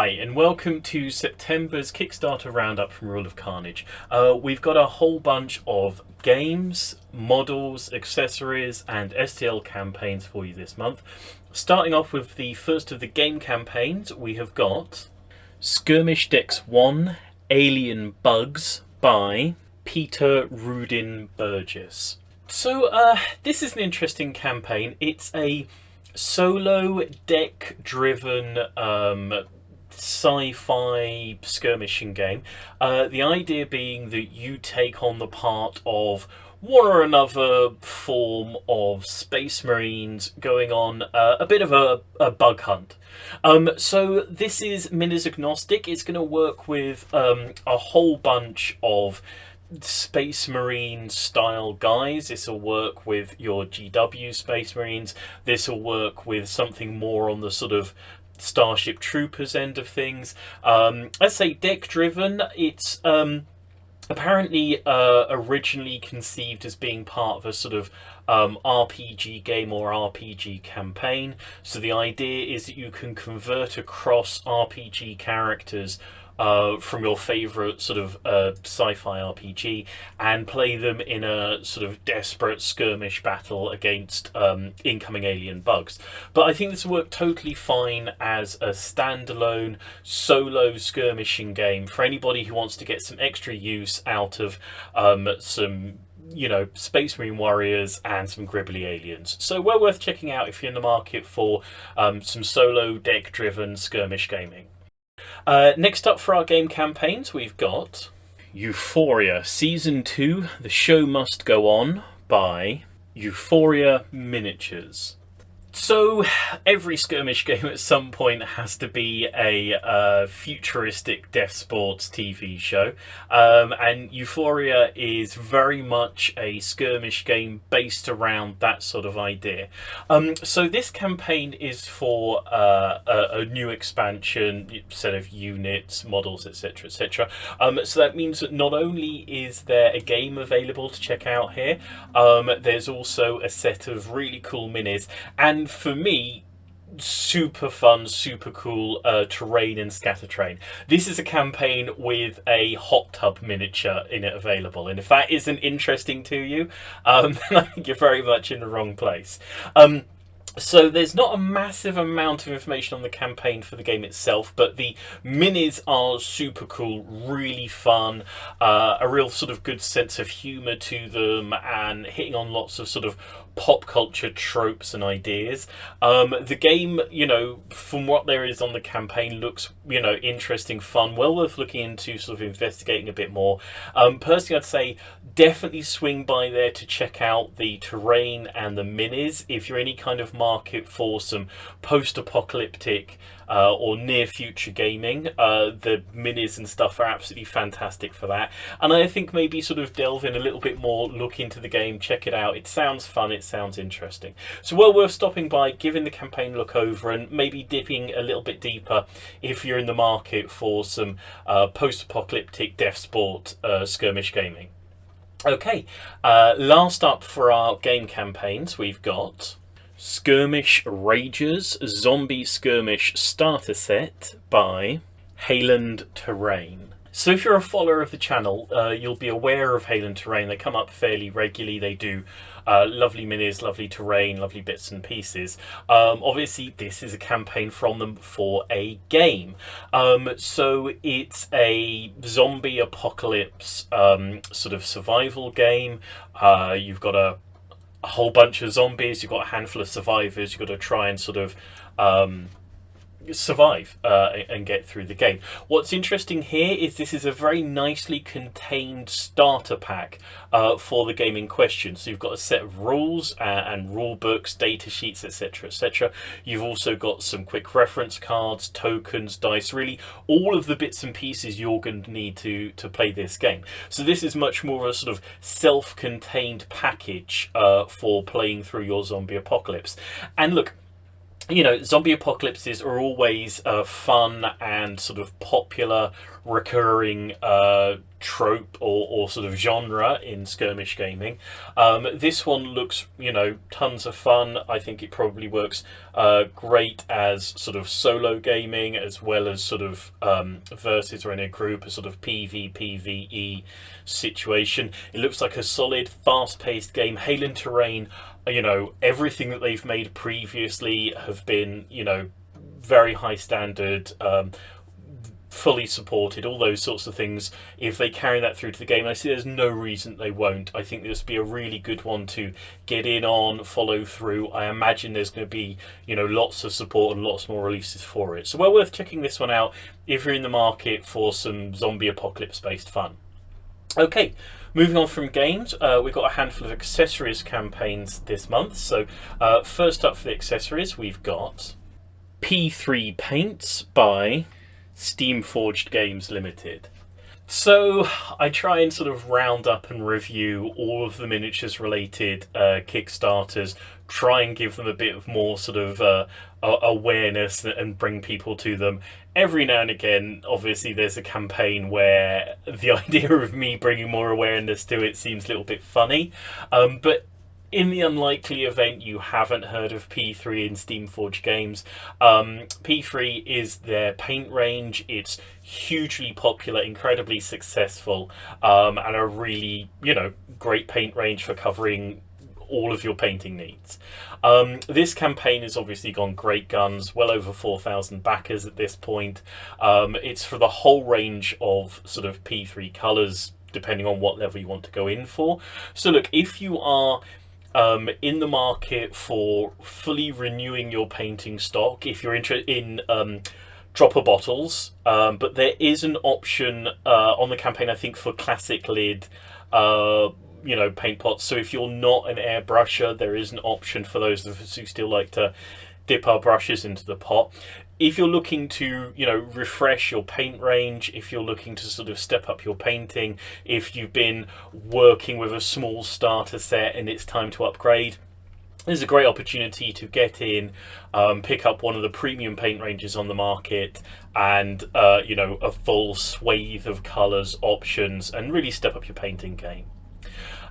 Hi, and welcome to September's Kickstarter roundup from Rule of Carnage. We've got a whole bunch of games, models, accessories, and STL campaigns for you this month. Starting off with the first of the game campaigns, we have got Skirmish Decks 1 Alien Bugs by Peter Rudin Burgess. So, this is an interesting campaign. It's a solo deck-driven sci-fi skirmishing game. The idea being that you take on the part of one or another form of space marines going on a bit of a bug hunt. So this is minis agnostic. It's going to work with a whole bunch of Space Marine style guys. This will work with your GW Space Marines. This will work with something more on the sort of Starship Troopers end of things. Let's say deck driven. It's apparently originally conceived as being part of a sort of RPG game or RPG campaign. So the idea is that you can convert across RPG characters from your favourite sort of sci-fi RPG and play them in a sort of desperate skirmish battle against incoming alien bugs. But I think this will work totally fine as a standalone solo skirmishing game for anybody who wants to get some extra use out of some Space Marine warriors and some gribbly aliens. So well worth checking out if you're in the market for some solo deck-driven skirmish gaming. Next up for our game campaigns, we've got Euphoria Season 2, The Show Must Go On by Euphoria Miniatures. So, every skirmish game at some point has to be a futuristic death sports TV show. And Euphoria is very much a skirmish game based around that sort of idea. So this campaign is for a new expansion, set of units, models, etc, etc. So that means that not only is there a game available to check out here, there's also a set of really cool minis, and for me, super fun, super cool terrain and scatter train. This is a campaign with a hot tub miniature in it available, and if that isn't interesting to you, then I think you're very much in the wrong place. So there's not a massive amount of information on the campaign for the game itself, but the minis are super cool, really fun, a real sort of good sense of humour to them, and hitting on lots of sort of pop culture tropes and ideas. The game, from what there is on the campaign, looks, interesting, fun, well worth looking into, sort of investigating a bit more. Personally, I'd say definitely swing by there to check out the terrain and the minis if you're any kind of market for some post-apocalyptic or near future gaming. The minis and stuff are absolutely fantastic for that, and I think maybe sort of delve in a little bit more, look into the game, check it out. It sounds fun, it sounds interesting, so well worth stopping by, giving the campaign a look over, and maybe dipping a little bit deeper if you're in the market for some post-apocalyptic death sport skirmish gaming. Okay, last up for our game campaigns, we've got Skirmish Ragers Zombie Skirmish Starter Set by Hayland Terrain. So if you're a follower of the channel, you'll be aware of Hayland Terrain. They come up fairly regularly. They do lovely minis, lovely terrain, lovely bits and pieces. Obviously, this is a campaign from them for a game. So it's a zombie apocalypse sort of survival game. You've got a whole bunch of zombies, you've got a handful of survivors, you've got to try and sort of survive and get through the game. What's interesting here is this is a very nicely contained starter pack for the game in question. So you've got a set of rules and rule books, data sheets, etc, etc. You've also got some quick reference cards, tokens, dice, really all of the bits and pieces you're going to need to play this game. So this is much more a sort of self-contained package for playing through your zombie apocalypse. And look, zombie apocalypses are always fun and sort of popular recurring trope or sort of genre in skirmish gaming. This one looks, tons of fun. I think it probably works great as sort of solo gaming, as well as sort of versus or in a group, a sort of PvPvE situation. It looks like a solid, fast-paced game. Hail and Terrain, everything that they've made previously have been, very high standard, fully supported, all those sorts of things. If they carry that through to the game, I see there's no reason they won't. I think this would be a really good one to get in on, follow through. I imagine there's going to be, lots of support and lots more releases for it. So well worth checking this one out if you're in the market for some zombie apocalypse-based fun. Okay, moving on from games, we've got a handful of accessories campaigns this month. So first up for the accessories, we've got P3 Paints by Steamforged Games Limited. So I try and sort of round up and review all of the miniatures related Kickstarters, try and give them a bit of more sort of awareness and bring people to them. Every now and again, obviously, there's a campaign where the idea of me bringing more awareness to it seems a little bit funny, but in the unlikely event you haven't heard of P3 in Steamforged Games, P3 is their paint range. It's hugely popular, incredibly successful, and a really, great paint range for covering all of your painting needs. This campaign has obviously gone great guns, well over 4,000 backers at this point. It's for the whole range of sort of P3 colours, depending on what level you want to go in for. So look, if you are in the market for fully renewing your painting stock, if you're interested in dropper bottles, but there is an option on the campaign, I think, for classic lid paint pots. So if you're not an airbrusher, there is an option for those of us who still like to dip our brushes into the pot. If you're looking to, refresh your paint range, if you're looking to sort of step up your painting, if you've been working with a small starter set and it's time to upgrade, there's a great opportunity to get in, pick up one of the premium paint ranges on the market and, a full swathe of colours, options, and really step up your painting game.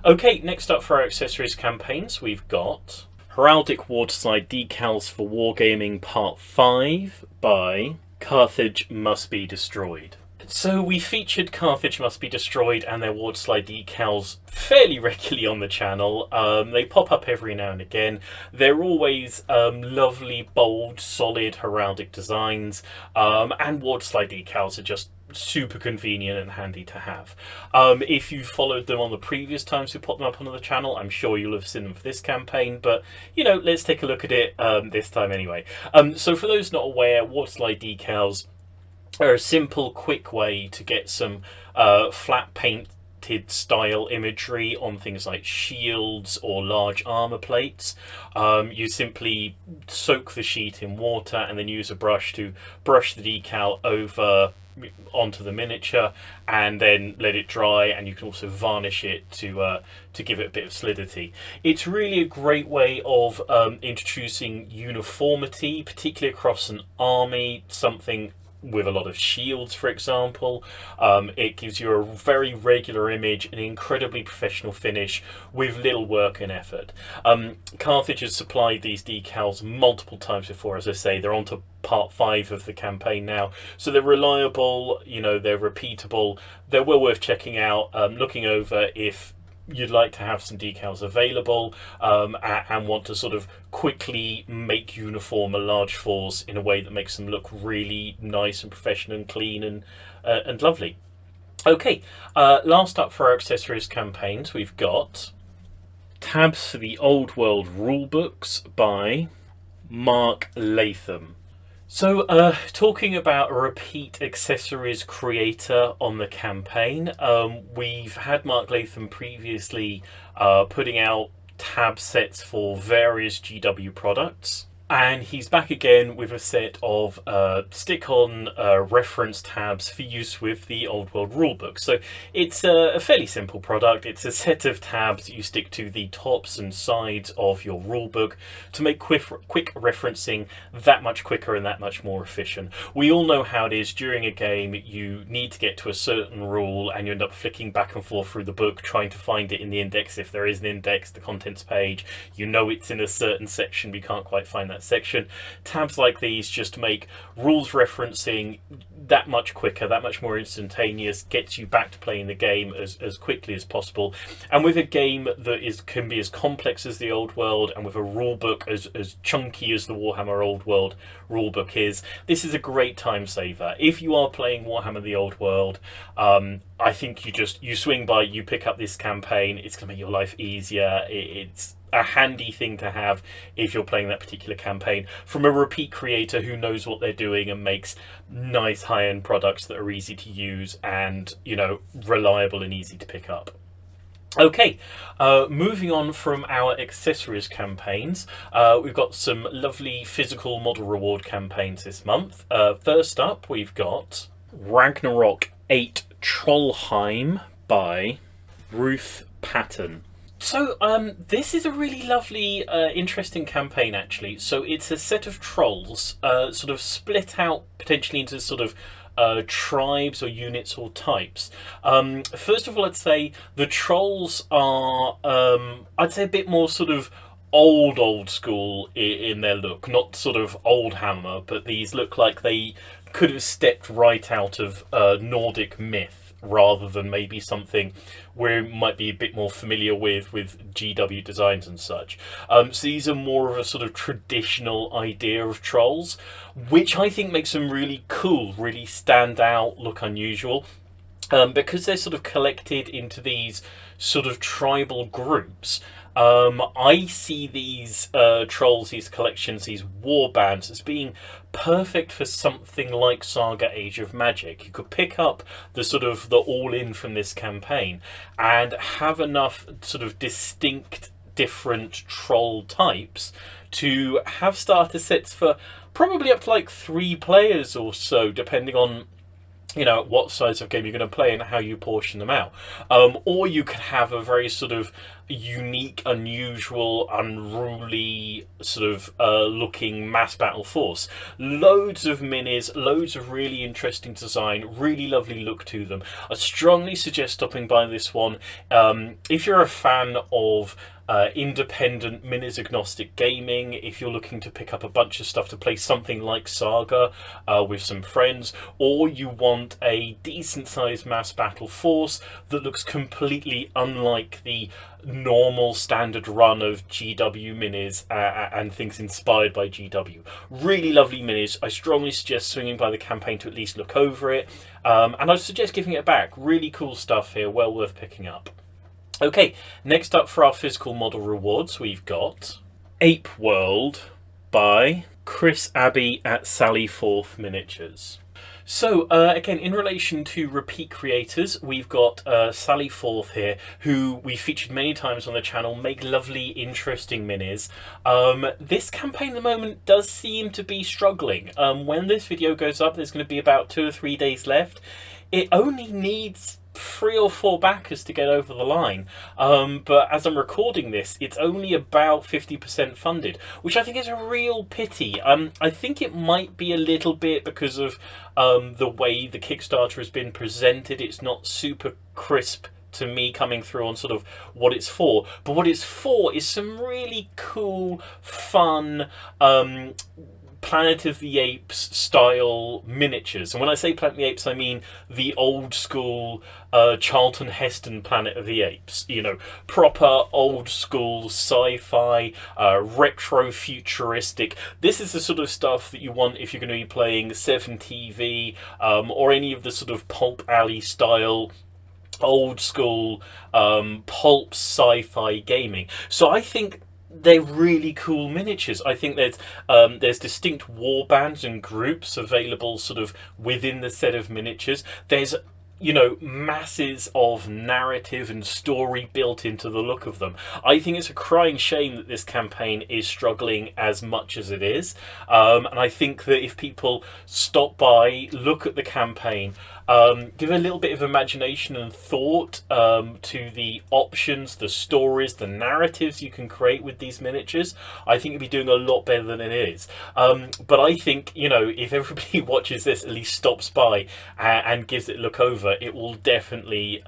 Okay, next up for our accessories campaigns, we've got Heraldic Waterslide Decals for Wargaming Part 5 by Carthage Must Be Destroyed. So we featured Carthage Must Be Destroyed and their Waterslide decals fairly regularly on the channel. They pop up every now and again. They're always lovely, bold, solid heraldic designs, and Waterslide decals are just super convenient and handy to have. If you followed them on the previous times we popped them up on the channel, I'm sure you'll have seen them for this campaign, but let's take a look at it this time anyway. So for those not aware, Waterslide decals are a simple, quick way to get some flat painted style imagery on things like shields or large armor plates. You simply soak the sheet in water and then use a brush to brush the decal over onto the miniature and then let it dry, and you can also varnish it to give it a bit of solidity. It's really a great way of introducing uniformity, particularly across an army, something with a lot of shields, for example. It gives you a very regular image, an incredibly professional finish with little work and effort. Carthage has supplied these decals multiple times before. As I say, they're on to part 5 of the campaign now, so they're reliable, they're repeatable, they're well worth checking out, looking over if you'd like to have some decals available and want to sort of quickly make uniform a large force in a way that makes them look really nice and professional and clean and lovely. Okay, last up for our accessories campaigns, we've got tabs for the Old World Rulebooks by Mark Latham. So, talking about a repeat accessories creator on the campaign, we've had Mark Latham previously putting out tab sets for various GW products. And he's back again with a set of stick-on reference tabs for use with the Old World Rulebook. So it's a fairly simple product. It's a set of tabs that you stick to the tops and sides of your rulebook to make quick referencing that much quicker and that much more efficient. We all know how it is during a game. You need to get to a certain rule and you end up flicking back and forth through the book trying to find it in the index. If there is an index, the contents page, you know it's in a certain section, but you can't quite find that section. Tabs like these just make rules referencing that much quicker, that much more instantaneous, gets you back to playing the game as quickly as possible. And with a game that can be as complex as the Old World, and with a rule book as chunky as the Warhammer Old World rulebook is, this is a great time saver. If you are playing Warhammer the Old World, I think you swing by, you pick up this campaign. It's going to make your life easier. It's a handy thing to have if you're playing that particular campaign from a repeat creator who knows what they're doing and makes nice high-end products that are easy to use and, you know, reliable and easy to pick up. Okay, moving on from our accessories campaigns, we've got some lovely physical model reward campaigns this month. First up, we've got Ragnarok 8 Trollheim by Ruth Patton. So this is a really lovely, interesting campaign, actually. So it's a set of trolls, sort of split out potentially into sort of tribes or units or types. First of all, I'd say the trolls are, I'd say, a bit more sort of old school in their look. Not sort of old Hammer, but these look like they could have stepped right out of Nordic myth, rather than maybe something we might be a bit more familiar with GW designs and such. So these are more of a sort of traditional idea of trolls, which I think makes them really cool, really stand out, look unusual, because they're sort of collected into these sort of tribal groups. I see these trolls, these collections, these war bands as being perfect for something like Saga Age of Magic. You could pick up the sort of the all-in from this campaign and have enough sort of distinct different troll types to have starter sets for probably up to like 3 players or so, depending on, you know, what size of game you're going to play and how you portion them out. Or you could have a very sort of unique, unusual, unruly sort of looking mass battle force. Loads of minis, loads of really interesting design, really lovely look to them. I strongly suggest stopping by this one. If you're a fan of independent minis agnostic gaming, if you're looking to pick up a bunch of stuff to play something like Saga with some friends, or you want a decent sized mass battle force that looks completely unlike the normal standard run of GW minis and things inspired by GW. Really lovely minis. I strongly suggest swinging by the campaign to at least look over it, and I'd suggest giving it a back. Really cool stuff here, well worth picking up. Okay, next up for our physical model rewards, we've got Ape World by Chris Abbey at Sally Forth Miniatures. So, again, in relation to repeat creators, we've got Sally Forth here, who we featured many times on the channel, make lovely, interesting minis. This campaign at the moment does seem to be struggling. When this video goes up, there's going to be about 2 or 3 days left. It only needs 3 or 4 backers to get over the line, but as I'm recording this, it's only about 50% funded, which I think is a real pity. I think it might be a little bit because of the way the Kickstarter has been presented. It's not super crisp to me coming through on sort of what it's for, but what it's for is some really cool, fun Planet of the Apes style miniatures. And when I say Planet of the Apes, I mean the old school Charlton Heston Planet of the Apes. You know, proper old school sci-fi, retro futuristic. This is the sort of stuff that you want if you're going to be playing 7TV or any of the sort of Pulp Alley style old school pulp sci-fi gaming. So I think they're really cool miniatures. I think there's distinct war bands and groups available sort of within the set of miniatures. There's you know, masses of narrative and story built into the look of them. I think it's a crying shame that this campaign is struggling as much as it is. And I think that if people stop by, look at the campaign, give a little bit of imagination and thought to the options, the stories, the narratives you can create with these miniatures, I think you'd be doing a lot better than it is. But I think, you know, if everybody watches this, at least stops by and gives it a look over, it will definitely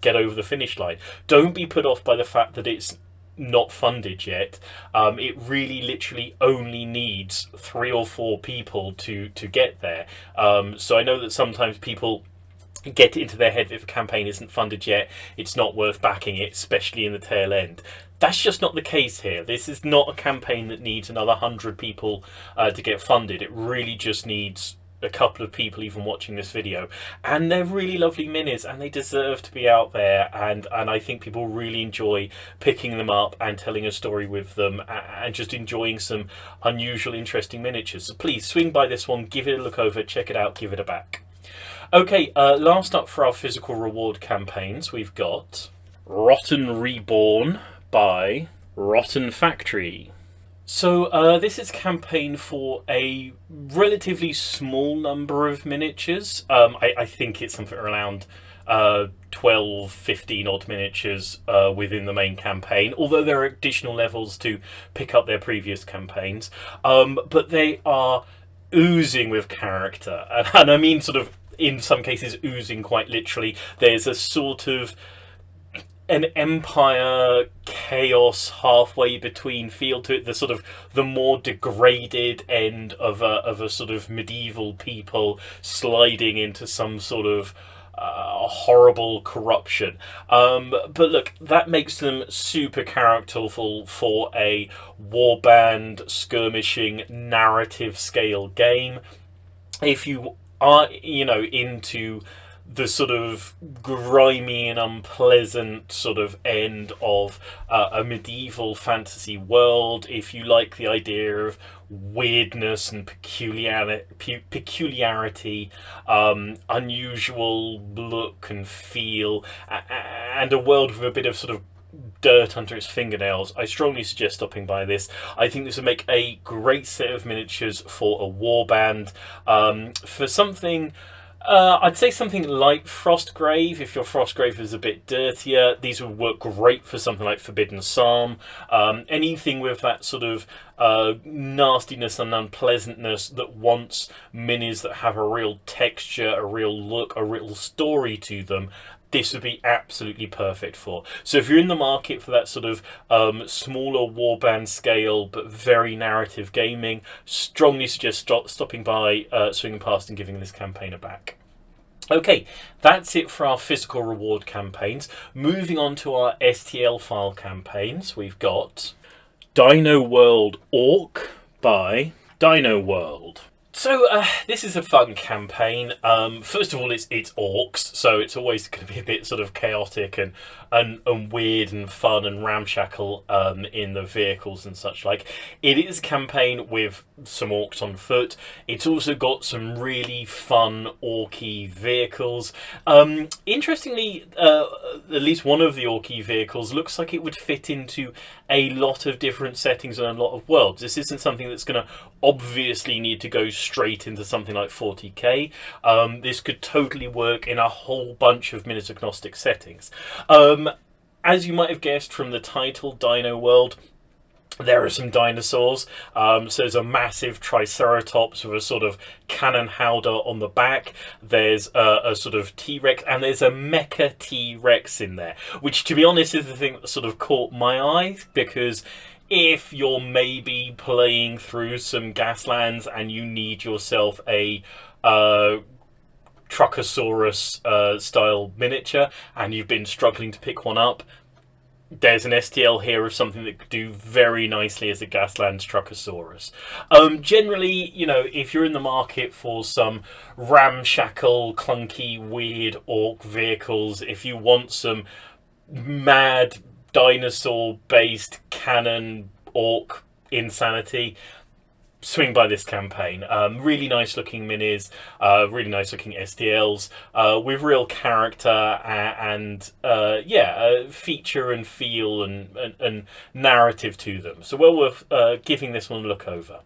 get over the finish line. Don't be put off by the fact that it's not funded yet. It really literally only needs 3 or 4 people to get there. So I know that sometimes people get it into their head that if a campaign isn't funded yet, it's not worth backing it, especially in the tail end. That's just not the case here. This is not a campaign that needs another 100 people to get funded. It really just needs a couple of people even watching this video, and they're really lovely minis and they deserve to be out there, and I think people really enjoy picking them up and telling a story with them and just enjoying some unusual, interesting miniatures. So please swing by this one, give it a look over, check it out, give it a back. Okay, last up for our physical reward campaigns, we've got Rotten Reborn by Rotten Factory. So this is a campaign for a relatively small number of miniatures. I think it's something around 12, 15 odd miniatures within the main campaign, although there are additional levels to pick up their previous campaigns. But they are oozing with character, and I mean sort of in some cases oozing quite literally. There's a sort of an empire chaos halfway between feel to it, the sort of the more degraded end of a sort of medieval people sliding into some sort of horrible corruption. But look, that makes them super characterful for a warband skirmishing narrative scale game. If you are, you know, into the sort of grimy and unpleasant sort of end of a medieval fantasy world, if you like the idea of weirdness and peculiarity, unusual look and feel, and a world with a bit of sort of dirt under its fingernails, I strongly suggest stopping by this. I think this would make a great set of miniatures for a warband. For something, I'd say something like Frostgrave. If your Frostgrave is a bit dirtier, these would work great for something like Forbidden Psalm. Anything with that sort of nastiness and unpleasantness that wants minis that have a real texture, a real look, a real story to them, this would be absolutely perfect for. So if you're in the market for that sort of smaller warband scale but very narrative gaming, strongly suggest stopping by, swinging past and giving this campaign a back. Okay, that's it for our physical reward campaigns. Moving on to our STL file campaigns, we've got Dinoworld Orc by Dinoworld. So this is a fun campaign. First of all, it's orcs, so it's always going to be a bit sort of chaotic and weird and fun and ramshackle in the vehicles and such like. It is a campaign with some orcs on foot. It's also got some really fun orky vehicles. Interestingly, at least one of the orky vehicles looks like it would fit into a lot of different settings and a lot of worlds. This isn't something that's going to obviously need to go straight into something like 40k. This could totally work in a whole bunch of minute-agnostic settings. As you might have guessed from the title, Dino World, there are some dinosaurs. So there's a massive Triceratops with a sort of cannon howdah on the back. There's a sort of T-Rex, and there's a mecha T-Rex in there, which, to be honest, is the thing that sort of caught my eye, because if you're maybe playing through some Gaslands and you need yourself a Truckosaurus style miniature and you've been struggling to pick one up, there's an STL here of something that could do very nicely as a Gaslands Truckosaurus. Generally, you know, if you're in the market for some ramshackle, clunky, weird orc vehicles, if you want some mad dinosaur-based cannon orc insanity, swing by this campaign. Really nice looking minis, really nice looking STLs with real character and feature and feel and narrative to them. So well worth giving this one a look over.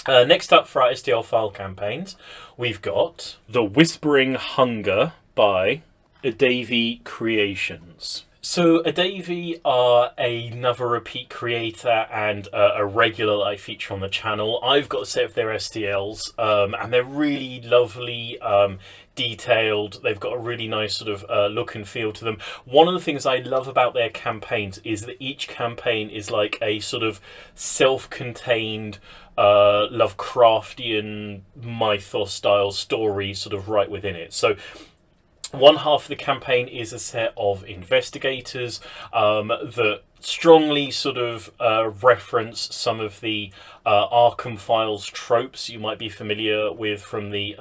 Next up for our STL file campaigns, we've got The Whispering Hunger by Davy Creations. So Davy are another repeat creator and a regular that I feature on the channel. I've got a set of their STLs and they're really lovely, detailed. They've got a really nice sort of look and feel to them. One of the things I love about their campaigns is that each campaign is like a sort of self-contained Lovecraftian mythos style story sort of right within it. So one half of the campaign is a set of investigators that strongly sort of reference some of the Arkham Files tropes you might be familiar with from the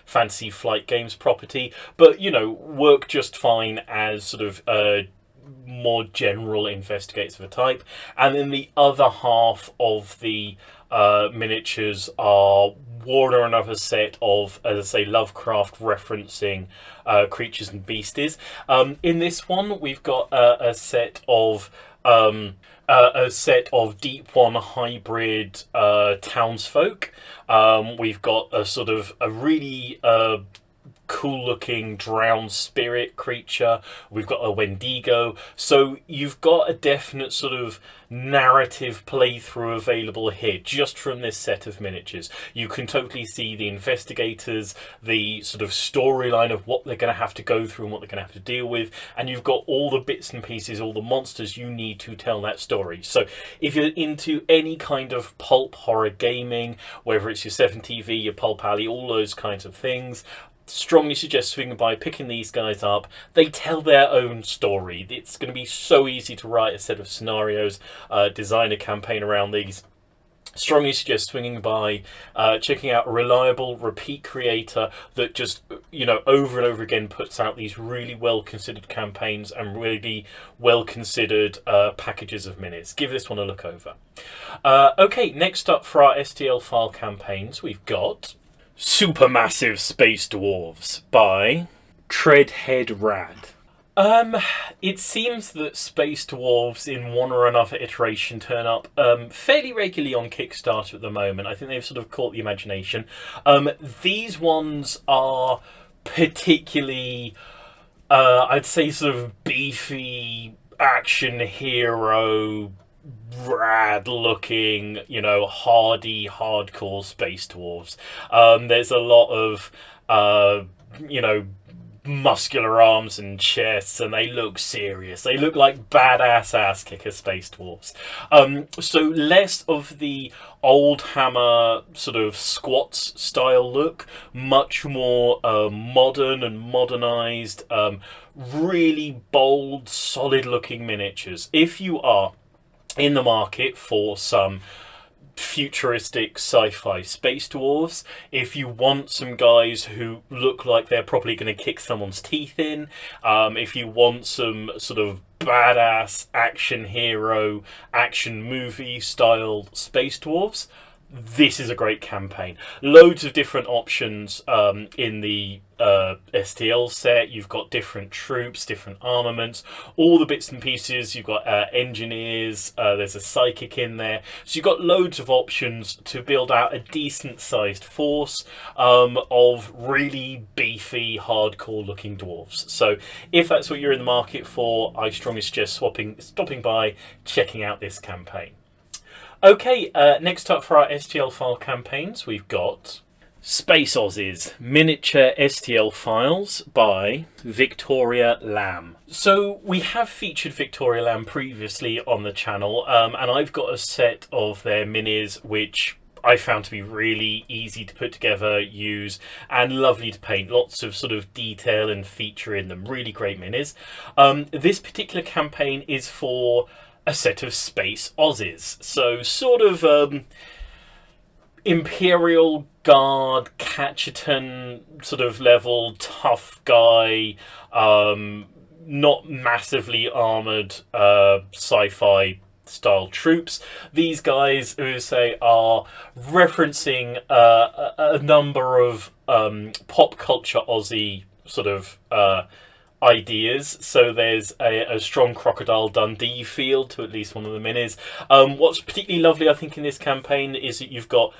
Fantasy Flight Games property, but, you know, work just fine as sort of more general investigators of a type. And then the other half of the miniatures are one or another set of, as I say, Lovecraft referencing creatures and beasties. In this one, we've got a set of Deep One hybrid townsfolk. We've got a sort of a really cool looking drowned spirit creature. We've got a Wendigo. So you've got a definite sort of narrative playthrough available here just from this set of miniatures. You can totally see the investigators, the sort of storyline of what they're going to have to go through and what they're going to have to deal with, and you've got all the bits and pieces, all the monsters you need to tell that story. So if you're into any kind of pulp horror gaming, whether it's your 7TV, your Pulp Alley, all those kinds of things, strongly suggest swinging by, picking these guys up. They tell their own story. It's going to be so easy to write a set of scenarios, design a campaign around these. Strongly suggest swinging by, checking out a reliable repeat creator that just, you know, over and over again puts out these really well considered campaigns and really well considered packages of minis. Give this one a look over. Okay, next up for our STL file campaigns, we've got Supermassive Space Dwarves by Treadhead Rad. It seems that Space Dwarves in one or another iteration turn up fairly regularly on Kickstarter at the moment. I think they've sort of caught the imagination. These ones are particularly, I'd say, sort of beefy action hero, rad looking, you know, hardy, hardcore Space Dwarves. There's a lot of, you know, muscular arms and chests, and they look serious. They look like badass ass kicker Space Dwarves. So less of the old hammer sort of squats style look, much more modern and modernized, really bold, solid looking miniatures. If you are in the market for some futuristic sci-fi Space Dwarves, if you want some guys who look like they're probably going to kick someone's teeth in, if you want some sort of badass action hero, action movie style Space Dwarves, this is a great campaign. Loads of different options in the STL set. You've got different troops, different armaments, all the bits and pieces. You've got engineers, there's a psychic in there. So you've got loads of options to build out a decent sized force of really beefy, hardcore looking dwarves. So if that's what you're in the market for, I strongly suggest stopping by, checking out this campaign. Okay, next up for our STL file campaigns, we've got Space Aussies, Miniature STL Files by Victoria Lamb. So we have featured Victoria Lamb previously on the channel, and I've got a set of their minis which I found to be really easy to put together, use, and lovely to paint. Lots of sort of detail and feature in them. Really great minis. This particular campaign is for a set of Space Aussies. So sort of Imperial Guard, Catcherton sort of level, tough guy, not massively armoured sci-fi style troops. These guys, who say, are referencing a number of pop culture Aussie sort of ideas. So there's a strong Crocodile Dundee feel to at least one of the minis. What's particularly lovely, I think, in this campaign is that you've got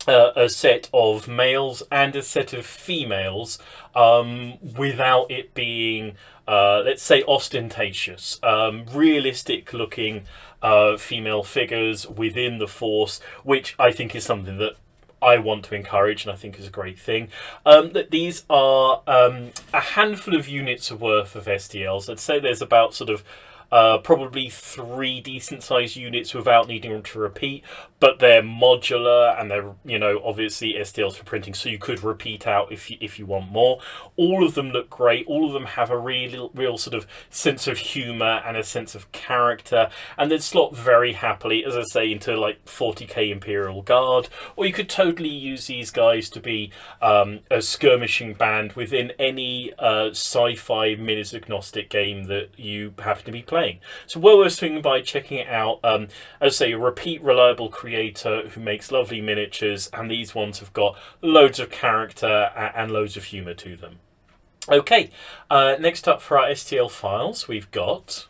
a set of males and a set of females, without it being, let's say, ostentatious. Realistic looking female figures within the force, which I think is something that I want to encourage, and I think is a great thing. That these are a handful of units worth of STLs. I'd say there's about sort of probably 3 decent sized units without needing them to repeat, but they're modular and they're, you know, obviously STLs for printing, so you could repeat out if you want more. All of them look great. All of them have a real sort of sense of humour and a sense of character, and they'd slot very happily, as I say, into like 40k Imperial Guard, or you could totally use these guys to be a skirmishing band within any sci-fi minis agnostic game that you happen to be playing. So well worth swinging by, checking it out. As I say, a repeat reliable creator who makes lovely miniatures, and these ones have got loads of character and loads of humour to them. Okay, next up for our STL files, we've got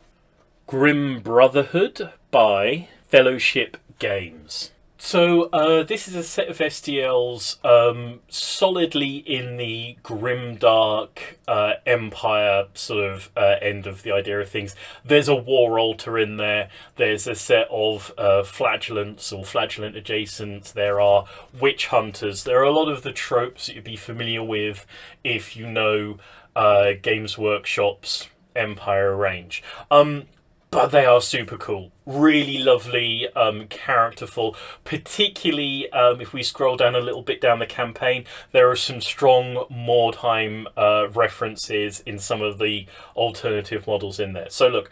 Grim Brotherhood by Fellowship Games. So this is a set of STLs solidly in the grimdark Empire sort of end of the idea of things. There's a war altar in there. There's a set of flagellants or flagellant adjacents. There are witch hunters. There are a lot of the tropes that you'd be familiar with if you know Games Workshop's Empire range. But they are super cool. Really lovely, characterful. Particularly if we scroll down a little bit down the campaign, there are some strong Mordheim references in some of the alternative models in there. So look,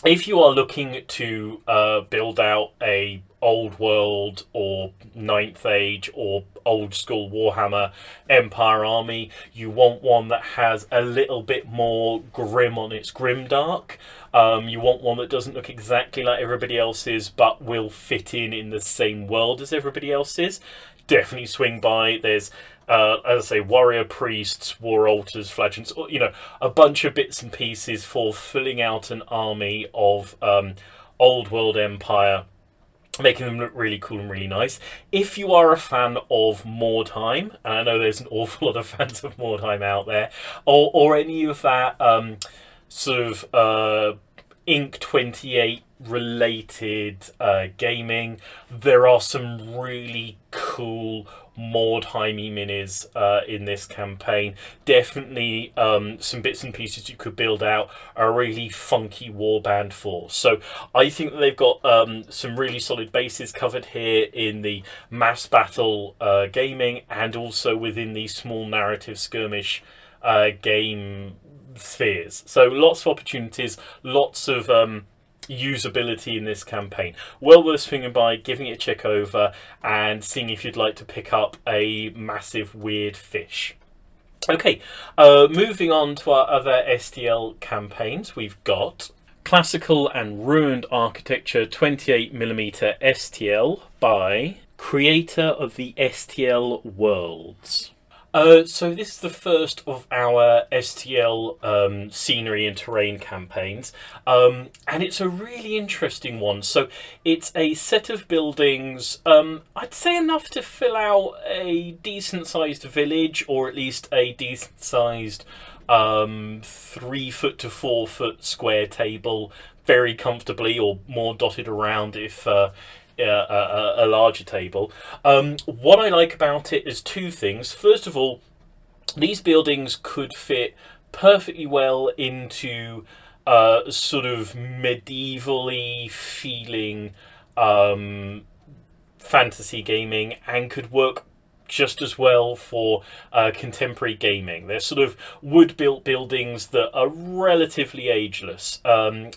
if you are looking to build out a old world or 9th Age or old school Warhammer Empire army, you want one that has a little bit more grim on its grimdark. You want one that doesn't look exactly like everybody else's, but will fit in the same world as everybody else's. Definitely swing by. There's, as I say, warrior priests, war altars, flagellants, you know, a bunch of bits and pieces for filling out an army of old world Empire, making them look really cool and really nice. If you are a fan of Mordheim, and I know there's an awful lot of fans of Mordheim out there, or any of that sort of Inc. 28 related gaming, there are some really cool Mordheimy minis in this campaign. Definitely some bits and pieces you could build out a really funky warband for. So I think that they've got some really solid bases covered here in the mass battle gaming, and also within the small narrative skirmish game spheres. So lots of opportunities, lots of usability in this campaign. Well worth swinging by, giving it a check over, and seeing if you'd like to pick up a massive weird fish. Okay, moving on to our other STL campaigns, we've got Classical and Ruined Architecture 28mm STL by creator of the STL Worlds. So this is the first of our STL scenery and terrain campaigns, and it's a really interesting one. So it's a set of buildings, I'd say enough to fill out a decent-sized village, or at least a decent-sized 3 foot to 4 foot square table, very comfortably, or more dotted around if a larger table. What I like about it is 2 things. First of all, these buildings could fit perfectly well into sort of medievally feeling fantasy gaming, and could work just as well for contemporary gaming. They're sort of wood-built buildings that are relatively ageless.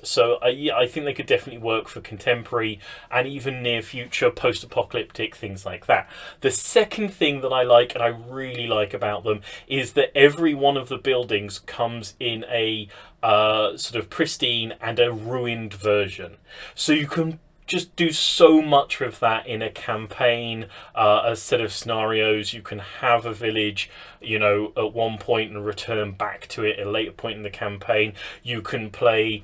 So yeah, I think they could definitely work for contemporary and even near future post-apocalyptic things like that. The second thing that I like, and I really like about them, is that every one of the buildings comes in a sort of pristine and a ruined version. So you can just do so much with that in a campaign, a set of scenarios. You can have a village, you know, at one point and return back to it at a later point in the campaign. You can play,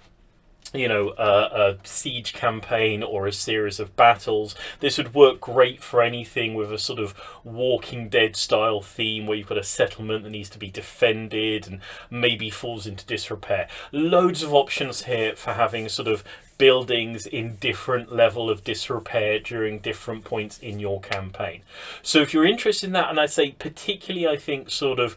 you know, a siege campaign or a series of battles. This would work great for anything with a sort of Walking Dead style theme where you've got a settlement that needs to be defended and maybe falls into disrepair. Loads of options here for having sort of buildings in different level of disrepair during different points in your campaign. So if you're interested in that, and I'd say particularly I think sort of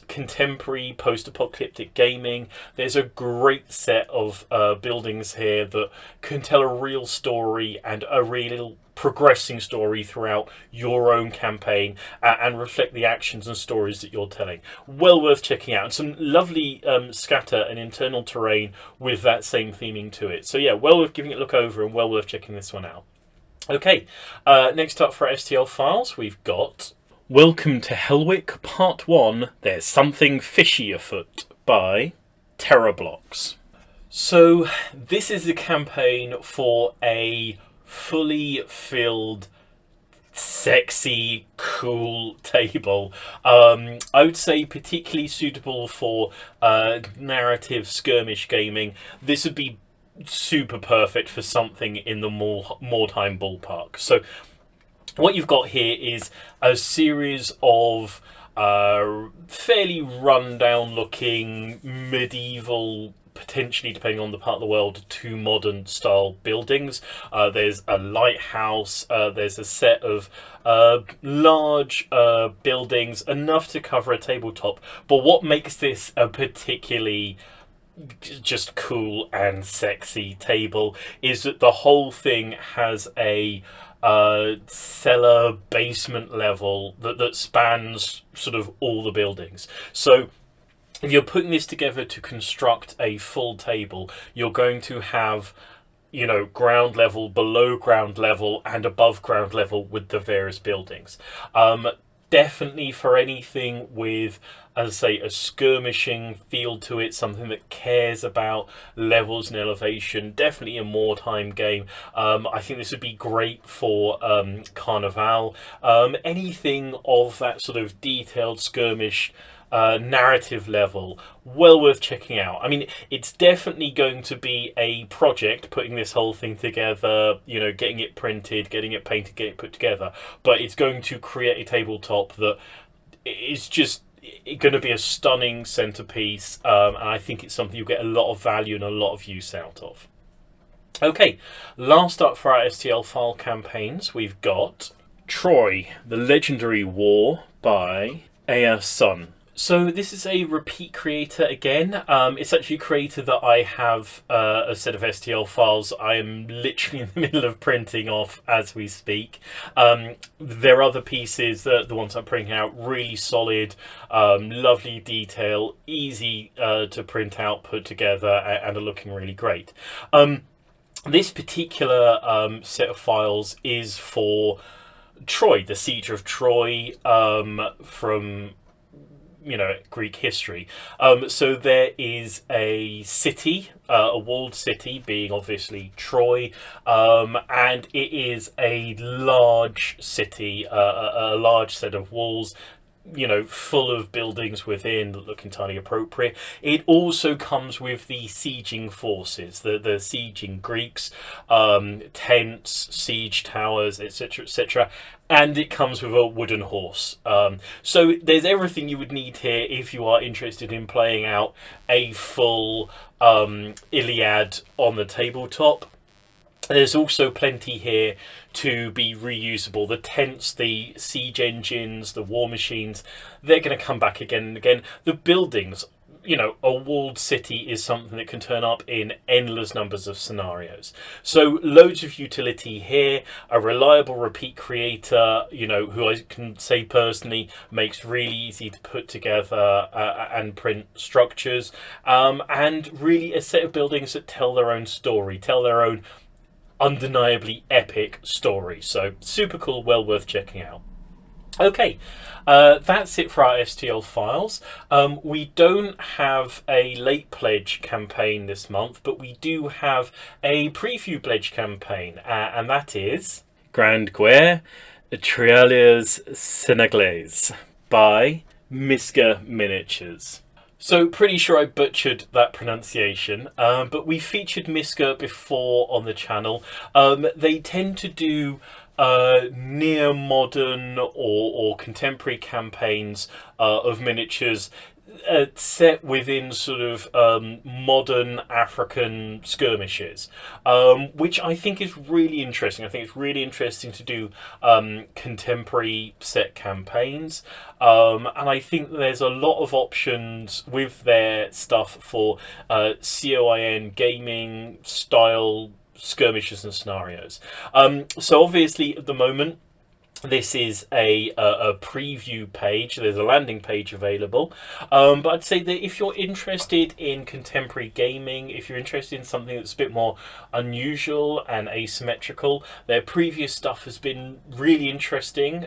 contemporary post-apocalyptic gaming, there's a great set of buildings here that can tell a real story and a real progressing story throughout your own campaign and reflect the actions and stories that you're telling. Well worth checking out. And some lovely scatter and internal terrain with that same theming to it. So yeah, well worth giving it a look over and well worth checking this one out. Okay, next up for STL files, we've got Welcome to Helwick Part 1, There's Something Fishy Afoot by Terrorblocks. So this is a campaign for a fully filled, sexy, cool table. I would say particularly suitable for narrative skirmish gaming. This would be super perfect for something in the more time ballpark. So what you've got here is a series of fairly rundown looking medieval, potentially, depending on the part of the world, to modern style buildings. There's a lighthouse, there's a set of large buildings, enough to cover a tabletop. But what makes this a particularly just cool and sexy table is that the whole thing has a cellar basement level that spans sort of all the buildings. So if you're putting this together to construct a full table, you're going to have, you know, ground level, below ground level, and above ground level with the various buildings. Definitely for anything with, as I say, a skirmishing feel to it, something that cares about levels and elevation, definitely a more time game. I think this would be great for Carnival. Anything of that sort of detailed skirmish narrative level, well worth checking out. I mean, it's definitely going to be a project putting this whole thing together, you know, getting it printed, getting it painted, getting it put together, but it's going to create a tabletop that is just going to be a stunning centerpiece, and I think it's something you'll get a lot of value and a lot of use out of. Okay, last up for our STL file campaigns, we've got Troy, the Legendary War by Aya Sun. So this is a repeat creator again. It's actually a creator that I have a set of STL files I am literally in the middle of printing off as we speak. There are other pieces, the ones I'm printing out, really solid, lovely detail, easy to print out, put together, and are looking really great. This particular set of files is for Troy, the Siege of Troy, from, you know, Greek history. So there is a city, a walled city, being obviously Troy, and it is a large city, a large set of walls, you know, full of buildings within that look entirely appropriate. It also comes with the sieging forces, the sieging Greeks, tents, siege towers, etc., etc., and it comes with a wooden horse. So there's everything you would need here if you are interested in playing out a full Iliad on the tabletop. There's also plenty here to be reusable. The tents, the siege engines, the war machines, they're going to come back again and again. The buildings, you know, a walled city is something that can turn up in endless numbers of scenarios. So loads of utility here, a reliable repeat creator, you know, who I can say personally makes really easy to put together and print structures, and really a set of buildings that tell their own story, tell their own undeniably epic story. So super cool, well worth checking out. Okay, that's it for our STL files. We don't have a late pledge campaign this month, but we do have a preview pledge campaign, and that is Grande Guerre, Trialiers Sénégalaises by Miska Miniatures. So pretty sure I butchered that pronunciation, but we featured Miska before on the channel. They tend to do near-modern or contemporary campaigns of miniatures set within sort of modern African skirmishes, which I think is really interesting. I think it's really interesting to do contemporary set campaigns, and I think there's a lot of options with their stuff for COIN gaming style skirmishes and scenarios. So obviously at the moment this is a preview page. There's a landing page available, but I'd say that if you're interested in contemporary gaming, if you're interested in something that's a bit more unusual and asymmetrical, their previous stuff has been really interesting,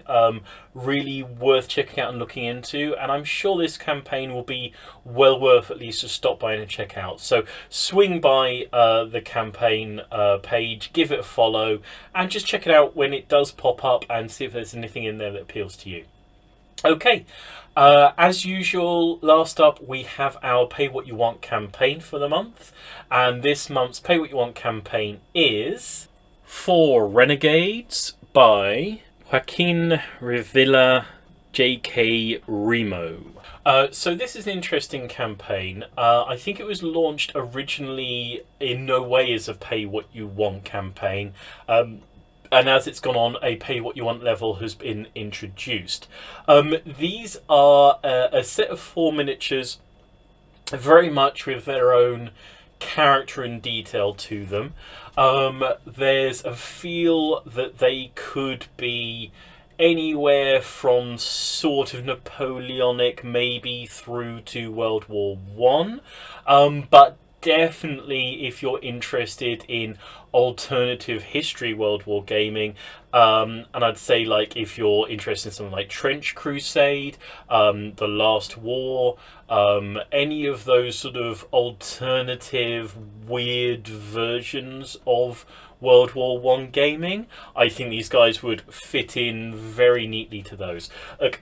really worth checking out and looking into, and I'm sure this campaign will be well worth at least to stop by and check out. So swing by the campaign page, give it a follow, and just check it out when it does pop up and see if there's anything in there that appeals to you. Okay, as usual, last up we have our Pay What You Want campaign for the month, and this month's Pay What You Want campaign is for Renegades by Joaquin Revilla, J.K. Remo. So this is an interesting campaign. I think it was launched originally in no way as a Pay What You Want campaign, and as it's gone on, a Pay What You Want level has been introduced. These are a set of 4 miniatures, very much with their own character and detail to them. There's a feel that they could be anywhere from sort of Napoleonic maybe through to World War One, but definitely if you're interested in alternative history World War gaming, and I'd say like if you're interested in something like Trench Crusade, The Last War, any of those sort of alternative weird versions of World War One gaming, I think these guys would fit in very neatly to those. Look,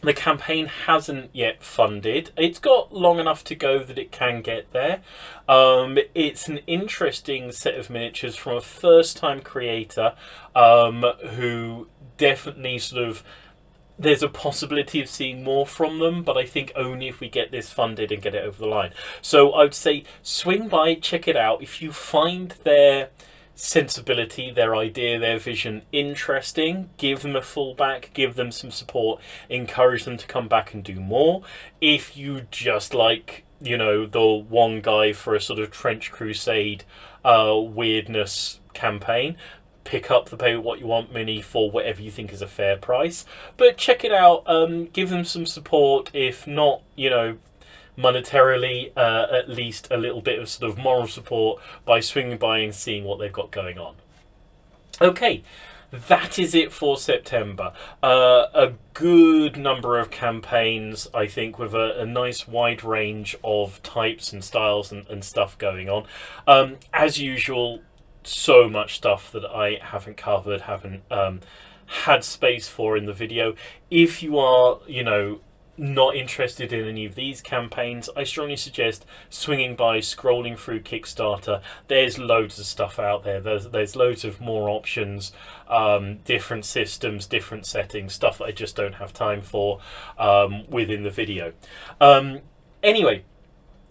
the campaign hasn't yet funded. It's got long enough to go that it can get there. It's an interesting set of miniatures from a first-time creator who definitely sort of, there's a possibility of seeing more from them, but I think only if we get this funded and get it over the line. So I would say swing by, check it out. If you find their sensibility, their idea, their vision interesting, give them a fallback, give them some support, encourage them to come back and do more. If you just like, you know, the one guy for a sort of Trench Crusade weirdness campaign, pick up the Pay What You Want mini for whatever you think is a fair price. But check it out, give them some support, if not, you know, monetarily, at least a little bit of sort of moral support by swinging by and seeing what they've got going on. Okay, that is it for September. A good number of campaigns, I think, with a nice wide range of types and styles and stuff going on. As usual, so much stuff that I haven't covered, haven't had space for in the video. If you are, you know, not interested in any of these campaigns, I strongly suggest swinging by, scrolling through Kickstarter. There's loads of stuff out there. There's loads of more options, different systems, different settings, stuff that I just don't have time for within the video. Anyway,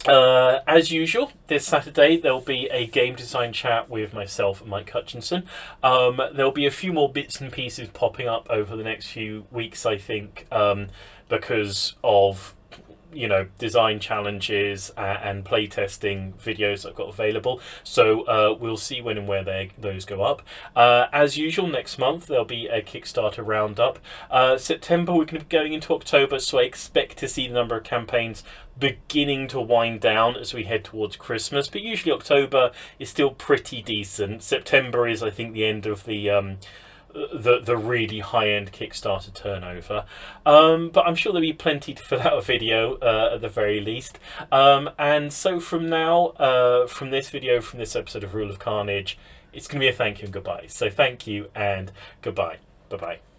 as usual, this Saturday there'll be a game design chat with myself and Mike Hutchinson. There'll be a few more bits and pieces popping up over the next few weeks, I think, because of you know, design challenges and playtesting videos I've got available. So we'll see when and where those go up. As usual, next month there'll be a Kickstarter roundup. September, we're going to be going into October, so I expect to see the number of campaigns beginning to wind down as we head towards Christmas. But usually October is still pretty decent. September is, I think, the end of the really high-end Kickstarter turnover. But I'm sure there'll be plenty to fill out a video at the very least. And so from now, from this video, from this episode of Rule of Carnage, it's going to be a thank you and goodbye. So thank you and goodbye. Bye-bye.